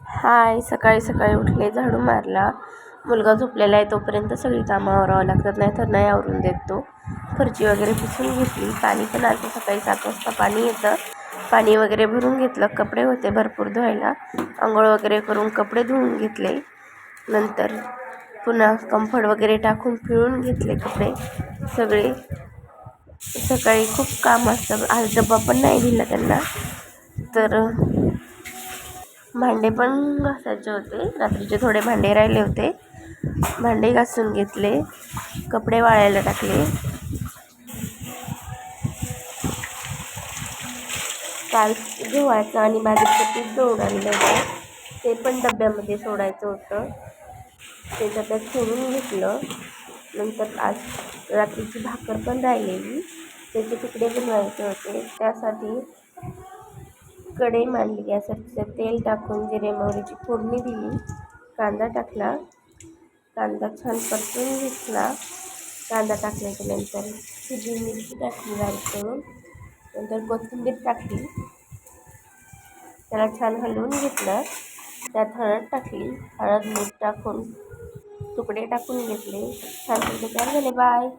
हाय, सकाळी सकाळी उठले, झाडू मारला. मुलगा झोपलेला आहे तोपर्यंत सगळी कामं आवरावं लागतात, नाही तर नाही आवरून देत तो. फरची वगैरे पुसून घेतली. पाणी पण आलं, सकाळी 7 वाजता पाणी येतं. पाणी वगैरे भरून घेतलं. कपडे होते भरपूर धुवायला. आंघोळ वगैरे करून कपडे धुवून घेतले. नंतर पुन्हा कम्फर्ट वगैरे टाकून पिळून घेतले कपडे सगळे. सकाळी खूप काम असतं, आज डबा पण नाही दिला त्यांना. तर भांडे पण घासायचे होते, रात्रीचे थोडे भांडे राहिले होते, भांडे घासून घेतले. कपडे वाळायला टाकले. काल गव्हाचं आणि बाजरीचं पीठ दळून आणलं होतं, ते पण डब्यामध्ये सोडायचं होतं, ते डब्यात सोडून घेतलं. नंतर आज रात्रीची भाकर पण राहिलेली, त्याचे तुकडे बनवायचे होते. त्यासाठी कढई मांडली गॅसवर, त्यात तेल टाकून जिरे मोहरीची फोडणी दिली. कांदा टाकला. कांदा छान परतून घेतला. कांदा टाकल्याच्या नंतर हिरवी मिरची टाकली बारीक करून. नंतर कोथिंबीर टाकली. त्याला छान हलवून घेतलं. त्यात हळद टाकली. हळद मीठ टाकून तुकडे टाकून घेतले. छान तुकडे तयार झाले. बाय.